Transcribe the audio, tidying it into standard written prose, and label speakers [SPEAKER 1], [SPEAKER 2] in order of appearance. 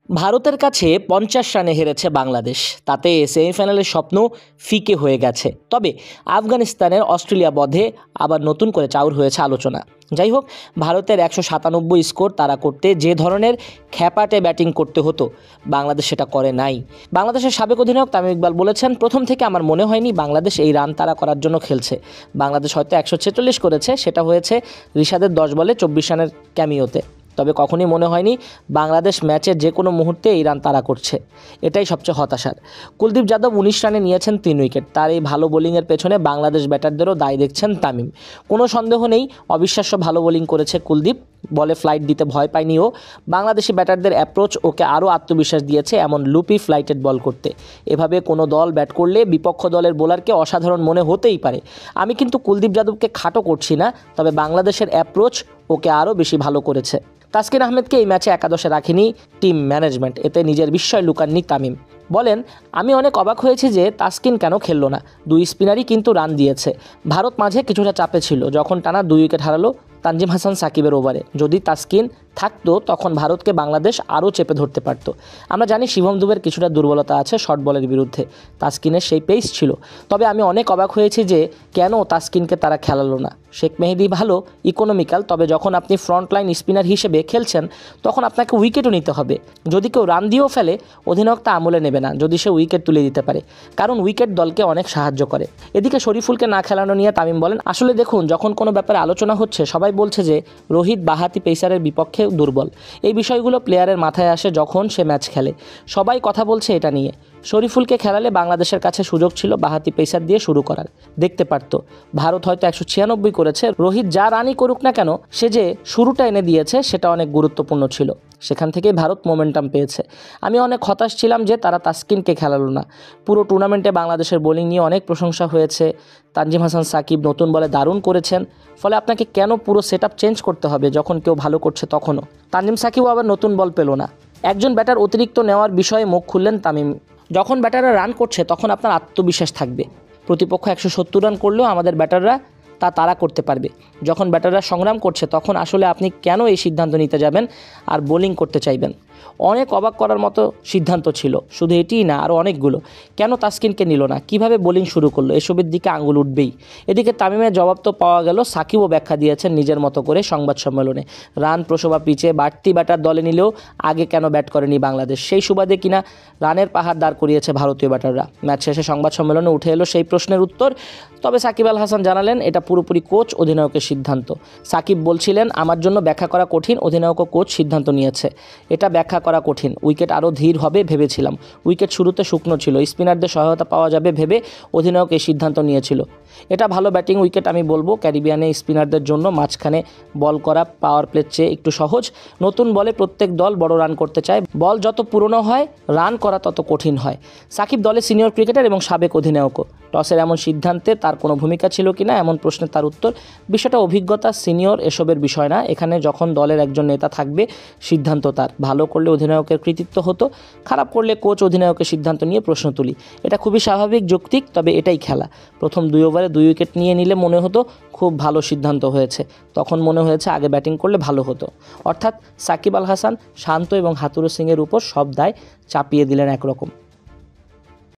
[SPEAKER 1] ভারতের কাছে 50 রানে হেরেছে বাংলাদেশ, তাতে সেমিফাইনালের স্বপ্ন ফিকে হয়ে গেছে। তবে আফগানিস্তানের অস্ট্রেলিয়া বধে আবার নতুন করে চাউর হয়েছে আলোচনা। যাই হোক, ভারতের 197 স্কোর তাড়া করতে যে ধরনের খ্যাপাটে ব্যাটিং করতে হতো, বাংলাদেশ সেটা করে নাই। বাংলাদেশের সাবেক অধিনায়ক তামিম ইকবাল বলেছেন, প্রথম থেকে আমার মনে হয়নি বাংলাদেশ এই রান তাড়া করার জন্য খেলছে। বাংলাদেশ হয়তো 146 করেছে, সেটা হয়েছে রিশাদের 10 বলে 24 রানের ক্যামিওতে। তবে কখনই মনে হয়নি বাংলাদেশ ম্যাচের যে কোনো মুহূর্তে এই রান তাড়া করছে। এটাই সবচেয়ে হতাশার। কুলদীপ যাদব 19 রানে নিয়েছেন 3 উইকেট। তার এই ভালো বোলিংয়ের পেছনে বাংলাদেশ ব্যাটারদেরও দায় দেখছেন তামিম। কোনো সন্দেহ নেই, অবিশ্বাস্য ভালো বোলিং করেছে কুলদীপ। বলে ফ্লাইট দিতে ভয় পায়নি ও। বাংলাদেশি ব্যাটারদের অ্যাপ্রোচ ওকে আরও আত্মবিশ্বাস দিয়েছে এমন লুপি ফ্লাইটেড বল করতে। এভাবে কোনো দল ব্যাট করলে বিপক্ষ দলের বোলারকে অসাধারণ মনে হতেই পারে। আমি কিন্তু কুলদীপ যাদবকে খাটো করছি না, তবে বাংলাদেশের অ্যাপ্রোচ ওকে আরও বেশি ভালো করেছে। তাসকিন আহমেদকে এই ম্যাচে একাদশে রাখেনি টিম ম্যানেজমেন্ট, এতে নিজের বিস্ময় লুকাননি তামিম। বলেন, আমি অনেক অবাক হয়েছি যে তাসকিন কেন খেললো না। 2 স্পিনারই কিন্তু রান দিয়েছে। ভারত মাঝে কিছুটা চাপে ছিল যখন টানা 2 উইকেট হারালো তানজিম হাসান সাকিবের ওভারে। যদি তাসকিন থাকতো তখন ভারতকে বাংলাদেশ আরও চেপে ধরতে পারত। আমরা জানি শিবম দুবের কিছুটা দুর্বলতা আছে শর্ট বলের বিরুদ্ধে, তাসকিনের সেই পেস ছিল। তবে আমি অনেক অবাক হয়েছি যে কেন তাসকিনকে তারা খেলালো না। শেখ মেহেদী ভালো, ইকোনমিক্যাল, তবে যখন আপনি ফ্রন্টলাইন স্পিনার হিসেবে খেলছেন তখন আপনাকে উইকেটও নিতে হবে। যদি কেউ রান দিয়েও ফেলে, অধিনায়ক তা আমলে নেবে না যদি সে উইকেট তুলে দিতে পারে, কারণ উইকেট দলকে অনেক সাহায্য করে। এদিকে শরীফুলকে না খেলানো নিয়ে তামিম বলেন, আসলে দেখুন, যখন কোনো ব্যাপারে আলোচনা হচ্ছে সবাই বলছে যে রোহিত বাঁহাতি পেসারের বিপক্ষে দুর্বল। এই বিষয়গুলো প্লেয়ারের মাথায় আসে যখন সে ম্যাচ খেলে। সবাই কথা বলছে এটা নিয়ে। শরীফুলকে খেলালে বাংলাদেশের কাছে সুযোগ ছিল বাঁহাতি পেসার দিয়ে শুরু করার। দেখতে পারত। ভারত হয়তো 196 করেছে, রোহিত যা রানই করুক না কেন, সে যে শুরুটা এনে দিয়েছে সেটা অনেক গুরুত্বপূর্ণ ছিল। সেখান থেকেই ভারত মোমেন্টাম পেয়েছে। আমি অনেক হতাশ ছিলাম যে তারা তাসকিনকে খেলালো না। পুরো টুর্নামেন্টে বাংলাদেশের বোলিং নিয়ে অনেক প্রশংসা হয়েছে। তানজিম হাসান সাকিব নতুন বলে দারুণ করেছেন। ফলে আপনাকে কেন পুরো সেটআপ চেঞ্জ করতে হবে যখন কেউ ভালো করছে তখনও? তানজিম সাকিবও আবার নতুন বল পেল না। একজন ব্যাটার অতিরিক্ত নেওয়ার বিষয়ে মুখ খুললেন তামিম। যখন ব্যাটাররা রান করছে তখন আপনার আত্মবিশ্বাস থাকবে। প্রতিপক্ষ 170 রান করলেও আমাদের ব্যাটাররা তা তাড়া করতে পারবে। যখন ব্যাটাররা সংগ্রাম করছে তখন আসলে আপনি কেন এই সিদ্ধান্ত নিতে যাবেন আর বোলিং করতে চাইবেন? অনেক অবাক করার মতো সিদ্ধান্ত ছিল। শুধু এটিই না, আরও অনেকগুলো। কেন তাসকিনকে নিল না, কিভাবে বোলিং শুরু করলো, এসবের দিকে আঙুল উঠবেই। এদিকে তামিমের জবাব তো পাওয়া গেল। সাকিবও ব্যাখ্যা দিয়েছেন নিজের মতো করে সংবাদ সম্মেলনে। রান প্রসবা পিচে বাড়তি ব্যাটার দলে নিলেও আগে কেন ব্যাট করেনি বাংলাদেশ, সেই সুবাদে কিনা রানের পাহাড় দাঁড় করিয়েছে ভারতীয় ব্যাটাররা। ম্যাচ শেষে সংবাদ সম্মেলনে উঠে এলো সেই প্রশ্নের উত্তর। তবে সাকিব আল হাসান জানালেন, এটা পুরোপুরি কোচ অধিনায়কের সিদ্ধান্ত। সাকিব বলছিলেন, আমার জন্য ব্যাখ্যা করা কঠিন, অধিনায়ক ও কোচ সিদ্ধান্ত নিয়েছে। এটা ব্যাখ্যা করা কঠিন। উইকেট আরও ধীর হবে ভেবেছিলাম। উইকেট শুরুতে শুকনো ছিল, স্পিনারদের সহায়তা পাওয়া যাবে ভেবে অধিনায়ক এই সিদ্ধান্ত নিয়েছিল। এটা ভালো ব্যাটিং উইকেট আমি বলবো। ক্যারিবিয়ানে স্পিনারদের জন্য মাঝখানে বল করা পাওয়ার প্লের চেয়ে একটু সহজ। নতুন বলে প্রত্যেক দল বড় রান করতে চায়। বল যত পুরনো হয় রান করা তত কঠিন হয়। সাকিব দলে সিনিয়র ক্রিকেটার এবং সাবেক অধিনায়কও। টসের এমন সিদ্ধান্তে তার কোনো ভূমিকা ছিল কিনা এমন প্রশ্নে তার উত্তর, বিষয়টা অভিজ্ঞতা, সিনিয়র এসবের বিষয় না। এখানে যখন দলের একজন নেতা থাকবে সিদ্ধান্ত তার। ভালো করলে অধিনায়কের কৃতিত্ব হতো, খারাপ করলে কোচ অধিনায়কের সিদ্ধান্ত নিয়ে প্রশ্ন তুলি। এটা খুবই স্বাভাবিক, যৌক্তিক, তবে এটাই খেলা। প্রথম 2 ওভারে 2 উইকেট নিয়ে নিলে মনে হতো খুব ভালো সিদ্ধান্ত হয়েছে, তখন মনে হয়েছে আগে ব্যাটিং করলে ভালো হতো। অর্থাৎ সাকিব আল হাসান শান্ত এবং হাতুরু সিংয়ের উপর সব দায় চাপিয়ে দিলেন একরকম।